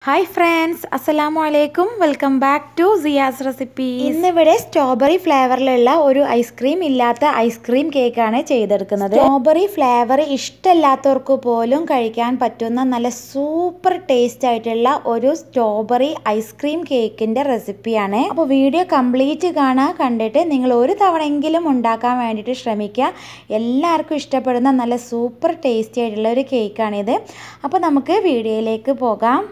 Hi friends, assalamu alaikum. Welcome back to Ziyas recipes. ഇന്നിവിടെ strawberry ഫ്ലേവറിലുള്ള ഒരു ice cream ഇല്ലാത്ത ice cream കേക്കാണ് ചെയ്തെടുക്കുന്നത്. സ്ട്രോബെറി ഫ്ലേവർ ഇഷ്ടമില്ലാത്തവർക്ക് പോലും കഴിക്കാൻ പറ്റുന്ന നല്ല സൂപ്പർ ടേസ്റ്റ് ആയിട്ടുള്ള ഒരു സ്ട്രോബെറി ഐസ്ക്രീം കേക്കിന്റെ റെസിപ്പിയാണ്. അപ്പോൾ വീഡിയോ കംപ്ലീറ്റ് കാണാൻ കണ്ടിട്ട് നിങ്ങൾ ഒരു തവണയെങ്കിലും ഉണ്ടാക്കാൻ വേണ്ടിയിട്ട് ശ്രമിക്കുക. എല്ലാവർക്കും ഇഷ്ടപ്പെടുന്ന നല്ല സൂപ്പർ ടേസ്റ്റി ആയിട്ടുള്ള ഒരു കേക്കാണിത്. അപ്പോൾ നമുക്ക് വീഡിയോയിലേക്ക് പോകാം.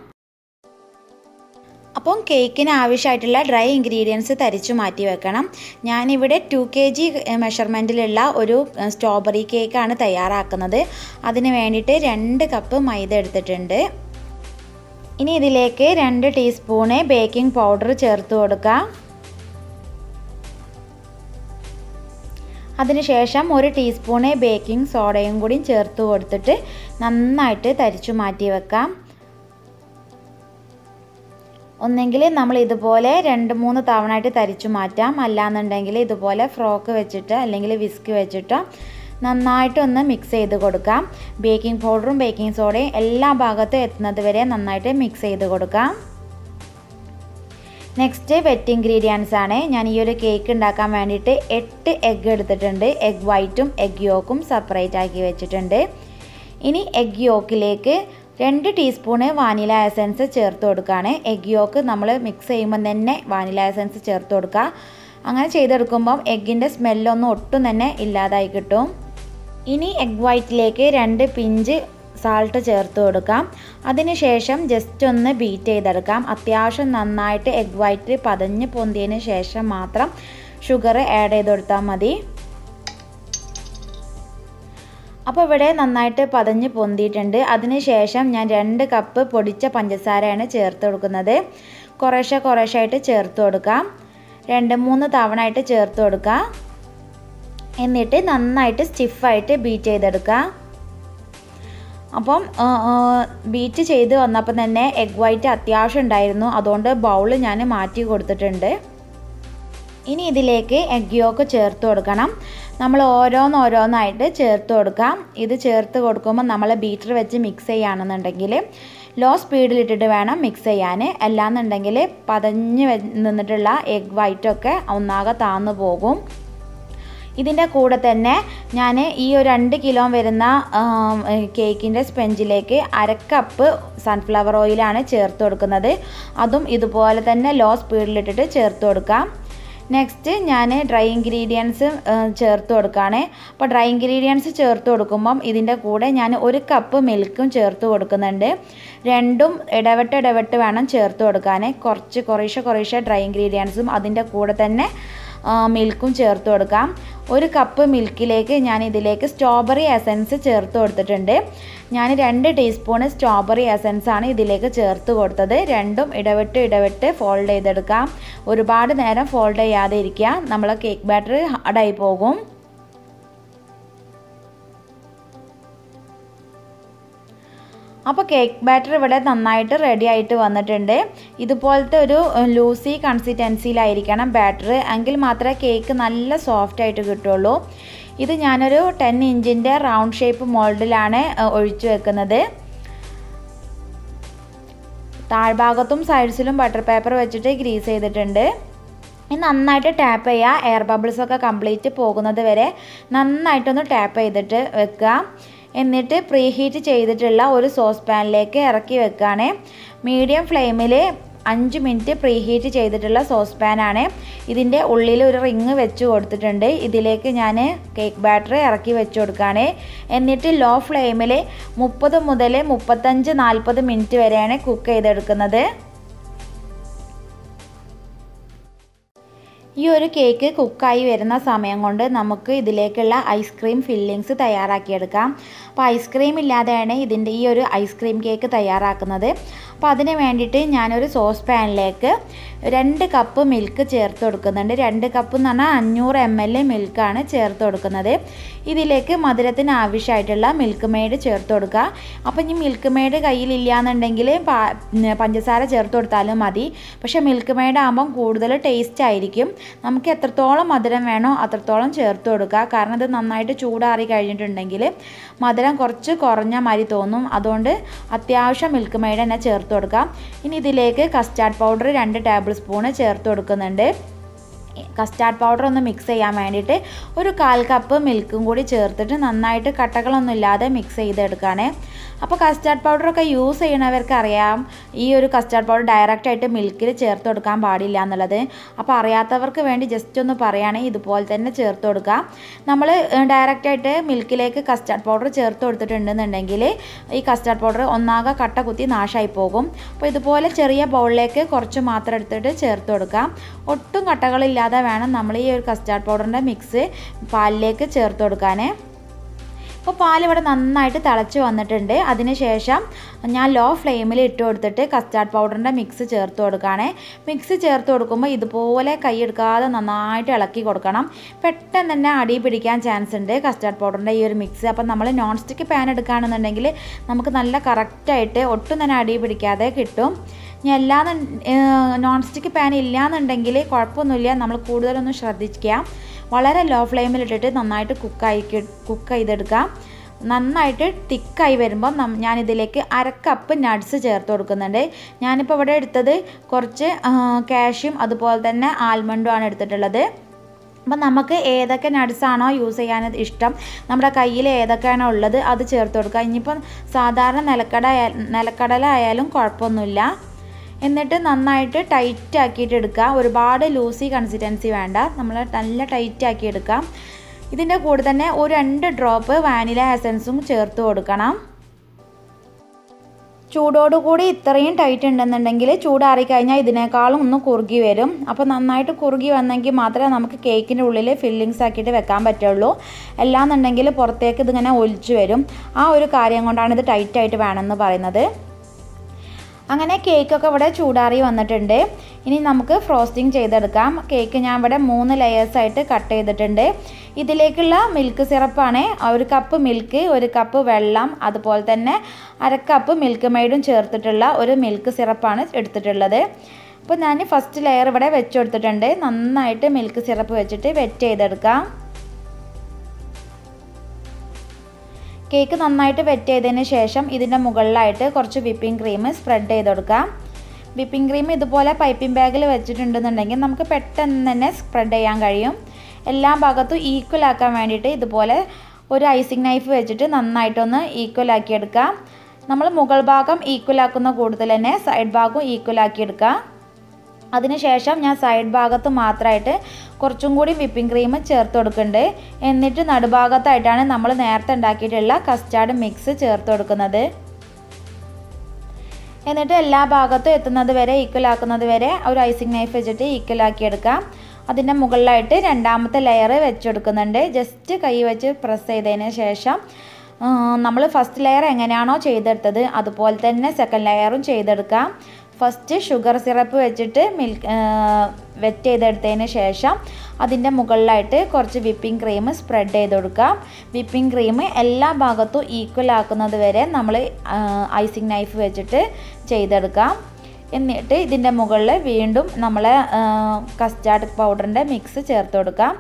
അപ്പം കേക്കിന് ആവശ്യമായിട്ടുള്ള ഡ്രൈ ഇൻഗ്രീഡിയൻസ് തരിച്ചു മാറ്റി വെക്കണം. ഞാനിവിടെ 2 kg മെഷർമെൻറ്റിലുള്ള ഒരു സ്ട്രോബെറി കേക്കാണ് തയ്യാറാക്കുന്നത്. അതിന് വേണ്ടിയിട്ട് 2 കപ്പ് മൈദ എടുത്തിട്ടുണ്ട്. ഇനി ഇതിലേക്ക് 2 ടീസ്പൂണ് ബേക്കിംഗ് പൗഡർ ചേർത്ത് കൊടുക്കുക. അതിനുശേഷം 1 ടീസ്പൂണ് ബേക്കിംഗ് സോഡയും കൂടി ചേർത്ത് കൊടുത്തിട്ട് നന്നായിട്ട് തരിച്ചു മാറ്റി വെക്കാം. ഒന്നെങ്കിൽ നമ്മൾ ഇതുപോലെ 2-3 തവണയായിട്ട് തരിച്ചു മാറ്റാം, അല്ലാന്നുണ്ടെങ്കിൽ ഇതുപോലെ ഫ്രോക്ക് വെച്ചിട്ട് അല്ലെങ്കിൽ വിസ്ക് വെച്ചിട്ട് നന്നായിട്ടൊന്ന് മിക്സ് ചെയ്ത് കൊടുക്കാം. ബേക്കിംഗ് പൗഡറും ബേക്കിംഗ് സോഡയും എല്ലാ ഭാഗത്തും എത്തുന്നത് വരെ നന്നായിട്ട് മിക്സ് ചെയ്ത് കൊടുക്കാം. നെക്സ്റ്റ് വെറ്റ് ഇൻഗ്രീഡിയൻസ് ആണ്. ഞാൻ ഈ ഒരു കേക്ക് ഉണ്ടാക്കാൻ വേണ്ടിയിട്ട് 8 എഗ്ഗ് എടുത്തിട്ടുണ്ട്. എഗ് വൈറ്റും എഗ് യോക്കും സെപ്പറേറ്റ് ആക്കി വെച്ചിട്ടുണ്ട്. ഇനി എഗ് യോക്കിലേക്ക് 2 ടീസ്പൂണ് വാനില എസൻസ് ചേർത്ത് കൊടുക്കുകയാണ്. എഗ് യോക്ക് നമ്മൾ മിക്സ് ചെയ്യുമ്പോൾ തന്നെ വാനില എസൻസ് ചേർത്ത് കൊടുക്കുക. അങ്ങനെ ചെയ്തെടുക്കുമ്പം എഗ്ഗിൻ്റെ സ്മെല്ലൊന്നും ഒട്ടും തന്നെ ഇല്ലാതായി കിട്ടും. ഇനി എഗ് വൈറ്റിലേക്ക് 2 പിഞ്ച് സാൾട്ട് ചേർത്ത് കൊടുക്കാം. അതിനുശേഷം ജസ്റ്റ് ഒന്ന് ബീറ്റ് ചെയ്തെടുക്കാം. അത്യാവശ്യം നന്നായിട്ട് എഗ് വൈറ്റ് പതഞ്ഞ് പൊന്തിയതിന് ശേഷം മാത്രം ഷുഗർ ആഡ് ചെയ്ത് കൊടുത്താൽ മതി. അപ്പോൾ ഇവിടെ നന്നായിട്ട് പതഞ്ഞ് പൊന്തിയിട്ടുണ്ട്. അതിനുശേഷം ഞാൻ 2 കപ്പ് പൊടിച്ച പഞ്ചസാരയാണ് ചേർത്ത് കൊടുക്കുന്നത്. കുറേശ്ശായിട്ട് ചേർത്ത് കൊടുക്കാം. 2-3 തവണ ആയിട്ട് ചേർത്ത് കൊടുക്കുക. എന്നിട്ട് നന്നായിട്ട് സ്റ്റിഫായിട്ട് ബീറ്റ് ചെയ്തെടുക്കുക. അപ്പം ബീറ്റ് ചെയ്ത് വന്നപ്പോൾ തന്നെ എഗ് വൈറ്റ് അത്യാവശ്യം ഉണ്ടായിരുന്നു. അതുകൊണ്ട് ബൗൾ ഞാൻ മാറ്റി കൊടുത്തിട്ടുണ്ട്. ഇനി ഇതിലേക്ക് എഗ് യോക്ക് ചേർത്ത് കൊടുക്കണം. നമ്മൾ ഓരോന്നായിട്ട് ചേർത്ത് കൊടുക്കാം. ഇത് ചേർത്ത് കൊടുക്കുമ്പോൾ നമ്മൾ ബീറ്റർ വെച്ച് മിക്സ് ചെയ്യുകയാണെന്നുണ്ടെങ്കിൽ ലോ സ്പീഡിലിട്ടിട്ട് വേണം മിക്സ് ചെയ്യാൻ. അല്ലാന്നുണ്ടെങ്കിൽ പതഞ്ഞ് നിന്നിട്ടുള്ള എഗ് വൈറ്റൊക്കെ ഒന്നാകെ താന്നു പോകും. ഇതിൻ്റെ കൂടെ തന്നെ ഞാൻ ഈ ഒരു 2 കിലോ വരുന്ന കേക്കിൻ്റെ സ്പെഞ്ചിലേക്ക് 1/2 കപ്പ് സൺഫ്ലവർ ഓയിലാണ് ചേർത്ത് കൊടുക്കുന്നത്. അതും ഇതുപോലെ തന്നെ ലോ സ്പീഡിലിട്ടിട്ട് ചേർത്ത് കൊടുക്കാം. നെക്സ്റ്റ് ഞാൻ ഡ്രൈ ഇൻഗ്രീഡിയൻസ് ചേർത്ത് കൊടുക്കുകയാണ്. അപ്പോൾ ഡ്രൈ ഇൻഗ്രീഡിയൻസ് ചേർത്ത് കൊടുക്കുമ്പം ഇതിൻ്റെ കൂടെ ഞാൻ 1 കപ്പ് മിൽക്കും ചേർത്ത് കൊടുക്കുന്നുണ്ട്. രണ്ടും ഇടവിട്ട് വേണം ചേർത്ത് കൊടുക്കാൻ. കുറേശ്ശെ ഡ്രൈ ഇൻഗ്രീഡിയൻസും അതിൻ്റെ കൂടെ തന്നെ മിൽക്കും ചേർത്ത് കൊടുക്കാം. 1 കപ്പ് മിൽക്കിലേക്ക് ഞാൻ ഇതിലേക്ക് സ്ട്രോബെറി എസൻസ് ചേർത്ത് കൊടുത്തിട്ടുണ്ട്. ഞാൻ 2 ടീസ്പൂണ് സ്ട്രോബെറി എസൻസ് ആണ് ഇതിലേക്ക് ചേർത്ത് കൊടുത്തത്. രണ്ടും ഇടവിട്ട് ഫോൾഡ് ചെയ്തെടുക്കാം. ഒരുപാട് നേരം ഫോൾഡ് ചെയ്യാതെ ഇരിക്കുക, നമ്മളെ കേക്ക് ബാറ്റർ ഹാർഡായി പോകും. അപ്പോൾ കേക്ക് ബാറ്റർ ഇവിടെ നന്നായിട്ട് റെഡി ആയിട്ട് വന്നിട്ടുണ്ട്. ഇതുപോലത്തെ ഒരു ലൂസി കൺസിസ്റ്റൻസിയിലായിരിക്കണം ബാറ്റർ, എങ്കിൽ മാത്രമേ കേക്ക് നല്ല സോഫ്റ്റ് ആയിട്ട് കിട്ടുള്ളൂ. ഇത് ഞാനൊരു 10 ഇഞ്ചിൻ്റെ റൗണ്ട് ഷേപ്പ് മോൾഡിലാണ് ഒഴിച്ചു വെക്കുന്നത്. താഴ്ഭാഗത്തും സൈഡ്സിലും ബട്ടർ പേപ്പർ വെച്ചിട്ട് ഗ്രീസ് ചെയ്തിട്ടുണ്ട്. ഇനി നന്നായിട്ട് ടാപ്പ് ചെയ്യുക. എയർ ബബിൾസൊക്കെ കംപ്ലീറ്റ് പോകുന്നത് വരെ നന്നായിട്ടൊന്ന് ടാപ്പ് ചെയ്തിട്ട് വെക്കുക. എന്നിട്ട് പ്രീ ഹീറ്റ് ചെയ്തിട്ടുള്ള ഒരു സോസ് പാനിലേക്ക് ഇറക്കി വെക്കുകയാണ്. മീഡിയം ഫ്ലെയിമിൽ 5 മിനിറ്റ് പ്രീ ഹീറ്റ് ചെയ്തിട്ടുള്ള സോസ് പാനാണ്. ഇതിൻ്റെ ഉള്ളിൽ ഒരു റിങ് വെച്ച് കൊടുത്തിട്ടുണ്ട്. ഇതിലേക്ക് ഞാൻ കേക്ക് ബാറ്റർ ഇറക്കി വെച്ച് കൊടുക്കുകയാണ്. എന്നിട്ട് ലോ ഫ്ലെയിമിൽ 30 മുതൽ 35-40 മിനിറ്റ് വരെയാണ് കുക്ക് ചെയ്തെടുക്കുന്നത്. ഈ ഒരു കേക്ക് കുക്കായി വരുന്ന സമയം കൊണ്ട് നമുക്ക് ഇതിലേക്കുള്ള ഐസ്ക്രീം ഫില്ലിങ്സ് തയ്യാറാക്കിയെടുക്കാം. അപ്പോൾ ഐസ്ക്രീം ഇല്ലാതെയാണ് ഈ ഒരു ഐസ്ക്രീം കേക്ക് തയ്യാറാക്കുന്നത്. അപ്പോൾ അതിന് വേണ്ടിയിട്ട് ഞാനൊരു സോസ് പാനിലേക്ക് 2 കപ്പ് മിൽക്ക് ചേർത്ത് കൊടുക്കുന്നുണ്ട്. 2 കപ്പ് എന്ന് പറഞ്ഞാൽ 500 ml മിൽക്കാണ് ചേർത്ത് കൊടുക്കുന്നത്. ഇതിലേക്ക് മധുരത്തിന് ആവശ്യമായിട്ടുള്ള മിൽക്ക് മെയ്ഡ് ചേർത്ത് കൊടുക്കുക. അപ്പോൾ ഇനി മിൽക്ക് മെയ്ഡ് കയ്യിലില്ല എന്നുണ്ടെങ്കിൽ പഞ്ചസാര ചേർത്ത് കൊടുത്താലും മതി. പക്ഷേ മിൽക്ക് മെയ്ഡ് ആകുമ്പം കൂടുതൽ ടേസ്റ്റ് ആയിരിക്കും. നമുക്ക് എത്രത്തോളം മധുരം വേണോ അത്രത്തോളം ചേർത്ത് കൊടുക്കുക. കാരണം ഇത് നന്നായിട്ട് ചൂടാറി കഴിഞ്ഞിട്ടുണ്ടെങ്കിൽ മധുരം കുറച്ച് കുറഞ്ഞ മാതിരി തോന്നും. അതുകൊണ്ട് അത്യാവശ്യം മിൽക്ക് മെയ്ഡ് തന്നെ ചേർത്ത് ചേർത്ത് കൊടുക്കാം. ഇനി ഇതിലേക്ക് കസ്റ്റാർഡ് പൗഡർ 2 ടേബിൾ സ്പൂൺ ചേർത്ത് കൊടുക്കുന്നുണ്ട്. കസ്റ്റാർഡ് പൗഡർ ഒന്ന് മിക്സ് ചെയ്യാൻ വേണ്ടിയിട്ട് ഒരു 1/4 കപ്പ് മിൽക്കും കൂടി ചേർത്തിട്ട് നന്നായിട്ട് കട്ടകളൊന്നും ഇല്ലാതെ മിക്സ് ചെയ്തെടുക്കുകയാണ്. അപ്പോൾ കസ്റ്റാർഡ് പൗഡറൊക്കെ യൂസ് ചെയ്യണവർക്ക് അറിയാം ഈ ഒരു കസ്റ്റാർഡ് പൗഡർ ഡയറക്റ്റായിട്ട് മിൽക്കിൽ ചേർത്ത് കൊടുക്കാൻ പാടില്ല എന്നുള്ളത്. അപ്പോൾ അറിയാത്തവർക്ക് വേണ്ടി ജസ്റ്റ് ഒന്ന് പറയുകയാണെങ്കിൽ ഇതുപോലെ തന്നെ ചേർത്ത് കൊടുക്കുക. നമ്മൾ ഡയറക്റ്റായിട്ട് മിൽക്കിലേക്ക് കസ്റ്റാർഡ് പൗഡർ ചേർത്ത് കൊടുത്തിട്ടുണ്ടെന്നുണ്ടെങ്കിൽ ഈ കസ്റ്റാർഡ് പൗഡർ ഒന്നാകെ കട്ട കുത്തി നാശമായി പോകും. അപ്പോൾ ഇതുപോലെ ചെറിയ ബൗളിലേക്ക് കുറച്ച് മാത്രം എടുത്തിട്ട് ചേർത്ത് കൊടുക്കാം. ഒട്ടും കട്ടകളില്ലാതെ വേണം നമ്മൾ ഈ ഒരു കസ്റ്റാർഡ് പൗഡറിൻ്റെ മിക്സ് പാലിലേക്ക് ചേർത്ത് കൊടുക്കാൻ. അപ്പോൾ പാൽ ഇവിടെ നന്നായിട്ട് തിളച്ച് വന്നിട്ടുണ്ട്. അതിനുശേഷം ഞാൻ ലോ ഫ്ലെയിമിൽ ഇട്ട് കൊടുത്തിട്ട് കസ്റ്റാർഡ് പൗഡറിൻ്റെ മിക്സ് ചേർത്ത് കൊടുക്കുകയാണ്. മിക്സ് ചേർത്ത് കൊടുക്കുമ്പോൾ ഇതുപോലെ കൈയെടുക്കാതെ നന്നായിട്ട് ഇളക്കി കൊടുക്കണം. പെട്ടെന്ന് തന്നെ അടി പിടിക്കാൻ ചാൻസ് ഉണ്ട് കസ്റ്റാർഡ് പൗഡറിൻ്റെ ഈ ഒരു മിക്സ്. അപ്പം നമ്മൾ നോൺ സ്റ്റിക്ക് പാൻ എടുക്കുകയാണെന്നുണ്ടെങ്കിൽ നമുക്ക് നല്ല കറക്റ്റായിട്ട് ഒട്ടും തന്നെ അടി പിടിക്കാതെ കിട്ടും. ഇനി അല്ലാതെ നോൺ സ്റ്റിക്ക് പാൻ ഇല്ലയെന്നുണ്ടെങ്കിൽ കുഴപ്പമൊന്നുമില്ല, നമ്മൾ കൂടുതലൊന്നും ശ്രദ്ധിക്കുക. വളരെ ലോ ഫ്ലെയിമിലിട്ടിട്ട് നന്നായിട്ട് കുക്ക് ചെയ്തെടുക്കാം. നന്നായിട്ട് തിക്കായി വരുമ്പോൾ ഞാനിതിലേക്ക് 1/2 കപ്പ് നട്ട്സ് ചേർത്ത് കൊടുക്കുന്നുണ്ട്. ഞാനിപ്പോൾ ഇവിടെ എടുത്തത് കുറച്ച് കാഷ്യും അതുപോലെ തന്നെ ആൽമണ്ടുമാണ് എടുത്തിട്ടുള്ളത്. അപ്പം നമുക്ക് ഏതൊക്കെ നട്ട്സാണോ യൂസ് ചെയ്യാൻ ഇഷ്ടം, നമ്മുടെ കയ്യിൽ ഏതൊക്കെയാണോ ഉള്ളത് അത് ചേർത്ത് കൊടുക്കുക. ഇനിയിപ്പം സാധാരണ നിലക്കടല ആയാലും കുഴപ്പമൊന്നുമില്ല. എന്നിട്ട് നന്നായിട്ട് ടൈറ്റ് ആക്കിയിട്ട് എടുക്കുക. ഒരുപാട് ലൂസി കൺസിസ്റ്റൻസി വേണ്ട, നമ്മൾ നല്ല ടൈറ്റ് ആക്കി എടുക്കാം. ഇതിൻ്റെ കൂടെ തന്നെ ഒരു 2 ഡ്രോപ്പ് വാനില എസൻസും ചേർത്ത് കൊടുക്കണം. ചൂടോടുകൂടി ഇത്രയും ടൈറ്റ് ഉണ്ടെന്നുണ്ടെങ്കിൽ ചൂടാറിക്കഴിഞ്ഞാൽ ഇതിനേക്കാളും ഒന്ന് കുറുകി വരും. അപ്പോൾ നന്നായിട്ട് കുറുകി വന്നെങ്കിൽ മാത്രമേ നമുക്ക് കേക്കിൻ്റെ ഉള്ളിൽ ഫില്ലിങ്സ് ആക്കിയിട്ട് വെക്കാൻ പറ്റുള്ളൂ. അല്ലാന്നുണ്ടെങ്കിൽ പുറത്തേക്ക് ഇതിങ്ങനെ ഒലിച്ചു വരും. ആ ഒരു കാര്യം കൊണ്ടാണ് ഇത് ടൈറ്റായിട്ട് വേണമെന്ന് പറയുന്നത്. അങ്ങനെ കേക്കൊക്കെ ഇവിടെ ചൂടാറി വന്നിട്ടുണ്ട്. ഇനി നമുക്ക് ഫ്രോസ്റ്റിംഗ് ചെയ്തെടുക്കാം. കേക്ക് ഞാൻ ഇവിടെ 3 ലെയേഴ്സായിട്ട് കട്ട് ചെയ്തിട്ടുണ്ട്. ഇതിലേക്കുള്ള മിൽക്ക് സിറപ്പാണ് 1 കപ്പ് മിൽക്ക്, 1 കപ്പ് വെള്ളം, അതുപോലെ തന്നെ 1/2 കപ്പ് മിൽക്ക് മെയ്ഡും ചേർത്തിട്ടുള്ള ഒരു മിൽക്ക് സിറപ്പാണ് എടുത്തിട്ടുള്ളത്. അപ്പോൾ ഞാൻ ഫസ്റ്റ് ലെയർ ഇവിടെ വെച്ച് കൊടുത്തിട്ടുണ്ട്. നന്നായിട്ട് മിൽക്ക് സിറപ്പ് വെച്ചിട്ട് വെറ്റ് ചെയ്തെടുക്കാം. കേക്ക് നന്നായിട്ട് വെറ്റ് ചെയ്തതിന് ശേഷം ഇതിൻ്റെ മുകളിലായിട്ട് കുറച്ച് വിപ്പിംഗ് ക്രീം സ്പ്രെഡ് ചെയ്ത് കൊടുക്കാം. വിപ്പിംഗ് ക്രീം ഇതുപോലെ പൈപ്പിംഗ് ബാഗിൽ വെച്ചിട്ടുണ്ടെന്നുണ്ടെങ്കിൽ നമുക്ക് പെട്ടെന്ന് തന്നെ സ്പ്രെഡ് ചെയ്യാൻ കഴിയും. എല്ലാ ഭാഗത്തും ഈക്വൽ ആക്കാൻ വേണ്ടിയിട്ട് ഇതുപോലെ ഒരു ഐസിങ് നൈഫ് വെച്ചിട്ട് നന്നായിട്ടൊന്ന് ഈക്വൽ ആക്കിയെടുക്കാം. നമ്മൾ മുകൾ ഭാഗം ഈക്വൽ ആക്കുന്ന കൂടുതൽ തന്നെ സൈഡ് ഭാഗവും ഈക്വൽ ആക്കിയെടുക്കാം. അതിനുശേഷം ഞാൻ സൈഡ് ഭാഗത്ത് മാത്രമായിട്ട് കുറച്ചും കൂടി വിപ്പിംഗ് ക്രീം ചേർത്ത് കൊടുക്കുന്നുണ്ട്. എന്നിട്ട് നടുഭാഗത്തായിട്ടാണ് നമ്മൾ നേരത്തെ ഉണ്ടാക്കിയിട്ടുള്ള കസ്റ്റാർഡ് മിക്സ് ചേർത്ത് കൊടുക്കുന്നത്. എന്നിട്ട് എല്ലാ ഭാഗത്തും എത്തുന്നത് വരെ ഈക്വൽ ആക്കുന്നത് വരെ ഒരു ഐസിങ് നൈഫ് വെച്ചിട്ട് ഈക്വൽ ആക്കിയെടുക്കാം. അതിൻ്റെ മുകളിലായിട്ട് 2ാമത്തെ ലെയർ വെച്ചെടുക്കുന്നുണ്ട്. ജസ്റ്റ് കൈ വെച്ച് പ്രസ് ചെയ്തതിന് ശേഷം നമ്മൾ ഫസ്റ്റ് ലെയർ എങ്ങനെയാണോ ചെയ്തെടുത്തത് അതുപോലെ തന്നെ സെക്കൻഡ് ലെയറും ചെയ്തെടുക്കാം. ഫസ്റ്റ് ഷുഗർ സിറപ്പ് വെച്ചിട്ട് വെറ്റ് ചെയ്തെടുത്തതിന് ശേഷം അതിൻ്റെ മുകളിലായിട്ട് കുറച്ച് വിപ്പിംഗ് ക്രീം സ്പ്രെഡ് ചെയ്ത് കൊടുക്കാം. വിപ്പിംഗ് ക്രീം എല്ലാ ഭാഗത്തും ഈക്വൽ ആക്കുന്നത് വരെ നമ്മൾ ഐസിങ് നൈഫ് വെച്ചിട്ട് ചെയ്തെടുക്കാം. എന്നിട്ട് ഇതിൻ്റെ മുകളിൽ വീണ്ടും നമ്മൾ കസ്റ്റാർഡ് പൗഡറിൻ്റെ മിക്സ് ചേർത്ത് കൊടുക്കാം.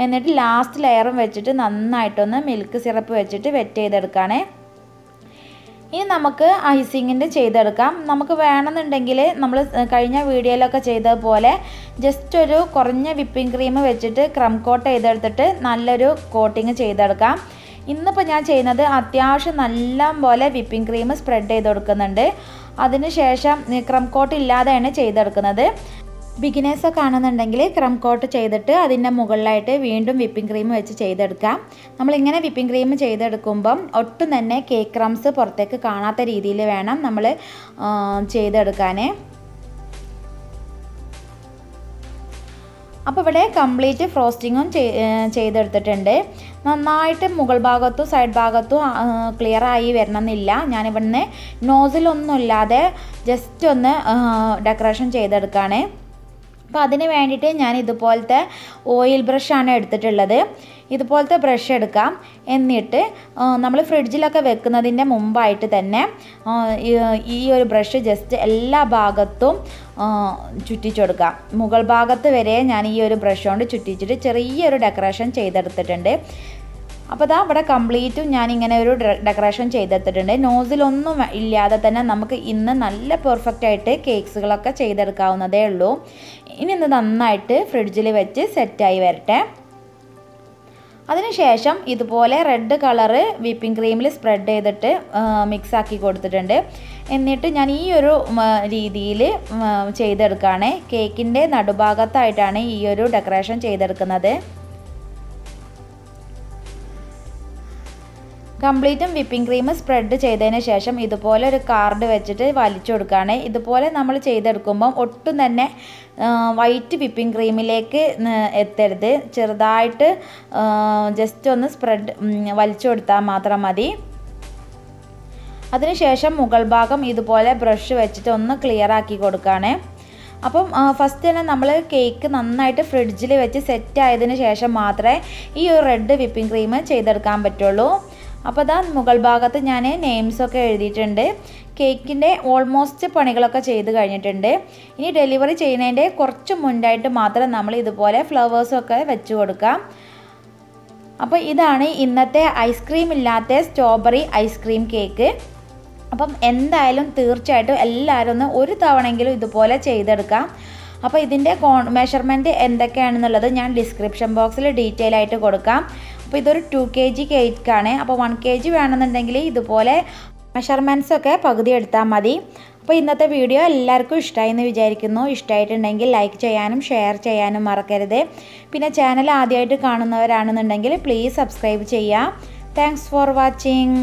എന്നിട്ട് ലാസ്റ്റ് ലെയറും വെച്ചിട്ട് നന്നായിട്ടൊന്ന് മിൽക്ക് സിറപ്പ് വെച്ചിട്ട് വെറ്റ് ചെയ്തെടുക്കുകയാണ്. ഇനി നമുക്ക് ഐസിങ്ങിൻ്റെ ചെയ്തെടുക്കാം. നമുക്ക് വേണമെന്നുണ്ടെങ്കിൽ നമ്മൾ കഴിഞ്ഞ വീഡിയോയിലൊക്കെ ചെയ്തതുപോലെ ജസ്റ്റ് ഒരു കുറഞ്ഞ വിപ്പിംഗ് ക്രീം വെച്ചിട്ട് ക്രം കോട്ട് ചെയ്തെടുത്തിട്ട് നല്ലൊരു കോട്ടിങ് ചെയ്തെടുക്കാം. ഇന്നിപ്പോൾ ഞാൻ ചെയ്യുന്നത് അത്യാവശ്യം നല്ല പോലെ വിപ്പിംഗ് ക്രീം സ്പ്രെഡ് ചെയ്ത് കൊടുക്കുന്നുണ്ട്. അതിനുശേഷം ക്രം കോട്ട് ഇല്ലാതെയാണ് ചെയ്തെടുക്കുന്നത്. ബിഗിനേഴ്സൊക്കെ ആണെന്നുണ്ടെങ്കിൽ ക്രം കോട്ട് ചെയ്തിട്ട് അതിൻ്റെ മുകളിലായിട്ട് വീണ്ടും വിപ്പിംഗ് ക്രീം വെച്ച് ചെയ്തെടുക്കാം. നമ്മളിങ്ങനെ വിപ്പിംഗ് ക്രീം ചെയ്തെടുക്കുമ്പം ഒട്ടും തന്നെ കേക്ക് ക്രംസ് പുറത്തേക്ക് കാണാത്ത രീതിയിൽ വേണം നമ്മൾ ചെയ്തെടുക്കാൻ. അപ്പോൾ ഇവിടെ കംപ്ലീറ്റ് ഫ്രോസ്റ്റിങ്ങും ചെയ്തെടുത്തിട്ടുണ്ട്. നന്നായിട്ട് മുകൾ ഭാഗത്തും സൈഡ് ഭാഗത്തും ക്ലിയറായി വരണമെന്നില്ല. ഞാനിവിടുന്ന് നോസിലൊന്നുമില്ലാതെ ജസ്റ്റ് ഒന്ന് ഡെക്കറേഷൻ ചെയ്തെടുക്കുകയാണ്. അപ്പോൾ അതിന് വേണ്ടിയിട്ട് ഞാൻ ഇതുപോലത്തെ ഓയിൽ ബ്രഷാണ് എടുത്തിട്ടുള്ളത്. ഇതുപോലത്തെ ബ്രഷ് എടുക്കാം. എന്നിട്ട് നമ്മൾ ഫ്രിഡ്ജിലൊക്കെ വെക്കുന്നതിൻ്റെ മുമ്പായിട്ട് തന്നെ ഈ ഒരു ബ്രഷ് ജസ്റ്റ് എല്ലാ ഭാഗത്തും ചുറ്റിച്ചു കൊടുക്കാം. മുകൾ ഭാഗത്ത് വരെ ഞാൻ ഈ ഒരു ബ്രഷ് കൊണ്ട് ചുറ്റിച്ചിട്ട് ചെറിയൊരു ഡെക്കറേഷൻ ചെയ്തെടുത്തിട്ടുണ്ട്. അപ്പോൾ ദാ ഇവിടെ കംപ്ലീറ്റും ഞാനിങ്ങനെ ഒരു ഡെക്കറേഷൻ ചെയ്തെടുത്തിട്ടുണ്ട്. നോസിലൊന്നും ഇല്ലാതെ തന്നെ നമുക്ക് ഇന്ന് നല്ല പെർഫെക്റ്റ് ആയിട്ട് കേക്ക്സുകളൊക്കെ ചെയ്തെടുക്കാവുന്നതേ ഉള്ളൂ. ഇനി ഇത് നന്നായിട്ട് ഫ്രിഡ്ജിൽ വെച്ച് സെറ്റായി വരട്ടെ. അതിനുശേഷം ഇതുപോലെ റെഡ് കളറ് വിപ്പിംഗ് ക്രീമിൽ സ്പ്രെഡ് ചെയ്തിട്ട് മിക്സാക്കി കൊടുത്തിട്ടുണ്ട്. എന്നിട്ട് ഞാൻ ഈ ഒരു രീതിയിൽ ചെയ്തെടുക്കുകയാണ്. കേക്കിൻ്റെ നടുഭാഗത്തായിട്ടാണ് ഈ ഒരു ഡെക്കറേഷൻ ചെയ്തെടുക്കുന്നത്. കംപ്ലീറ്റും വിപ്പിംഗ് ക്രീം സ്പ്രെഡ് ചെയ്തതിന് ശേഷം ഇതുപോലെ ഒരു കാർഡ് വെച്ചിട്ട് വലിച്ചു കൊടുക്കുകയാണ്. ഇതുപോലെ നമ്മൾ ചെയ്തെടുക്കുമ്പം ഒട്ടും തന്നെ വൈറ്റ് വിപ്പിംഗ് ക്രീമിലേക്ക് എത്തരുത്. ചെറുതായിട്ട് ജസ്റ്റ് ഒന്ന് സ്പ്രെഡ് വലിച്ചു കൊടുത്താൽ മാത്രം മതി. അതിനുശേഷം മുകൾ ഭാഗം ഇതുപോലെ ബ്രഷ് വെച്ചിട്ട് ഒന്ന് ക്ലിയർ ആക്കി കൊടുക്കുകയാണ്. അപ്പം ഫസ്റ്റ് തന്നെ നമ്മൾ കേക്ക് നന്നായിട്ട് ഫ്രിഡ്ജിൽ വെച്ച് സെറ്റ് ആയതിനു ശേഷം മാത്രമേ ഈ ഒരു റെഡ് വിപ്പിംഗ് ക്രീം ചെയ്തെടുക്കാൻ പറ്റുള്ളൂ. അപ്പോൾ ഇതാ മുകൾ ഭാഗത്ത് ഞാൻ നെയിംസൊക്കെ എഴുതിയിട്ടുണ്ട്. കേക്കിൻ്റെ ഓൾമോസ്റ്റ് പണികളൊക്കെ ചെയ്ത് കഴിഞ്ഞിട്ടുണ്ട്. ഇനി ഡെലിവറി ചെയ്യുന്നതിൻ്റെ കുറച്ച് മുൻപായിട്ട് മാത്രം നമ്മൾ ഇതുപോലെ ഫ്ലവേഴ്സൊക്കെ വെച്ച് കൊടുക്കാം. അപ്പോൾ ഇതാണ് ഇന്നത്തെ ഐസ്ക്രീം ഇല്ലാത്ത സ്ട്രോബെറി ഐസ്ക്രീം കേക്ക്. അപ്പം എന്തായാലും തീർച്ചയായിട്ടും എല്ലാവരും ഒന്ന് ഒരു തവണയെങ്കിലും ഇതുപോലെ ചെയ്തെടുക്കാം. അപ്പോൾ ഇതിൻ്റെ മെഷർമെൻറ്റ് എന്തൊക്കെയാണെന്നുള്ളത് ഞാൻ ഡിസ്ക്രിപ്ഷൻ ബോക്സിൽ ഡീറ്റെയിൽ ആയിട്ട് കൊടുക്കാം. അപ്പോൾ ഇതൊരു 2 kg കേക്കാണ്. അപ്പോൾ 1 kg വേണമെന്നുണ്ടെങ്കിൽ ഇതുപോലെ മെഷർമെൻറ്റ്സൊക്കെ പകുതി എടുത്താൽ മതി. അപ്പോൾ ഇന്നത്തെ വീഡിയോ എല്ലാവർക്കും ഇഷ്ടമായി എന്ന് വിചാരിക്കുന്നു. ഇഷ്ടമായിട്ടുണ്ടെങ്കിൽ ലൈക്ക് ചെയ്യാനും ഷെയർ ചെയ്യാനും മറക്കരുത്. പിന്നെ ചാനൽ ആദ്യമായിട്ട് കാണുന്നവരാണെന്നുണ്ടെങ്കിൽ പ്ലീസ് സബ്സ്ക്രൈബ് ചെയ്യുക. Thanks for watching.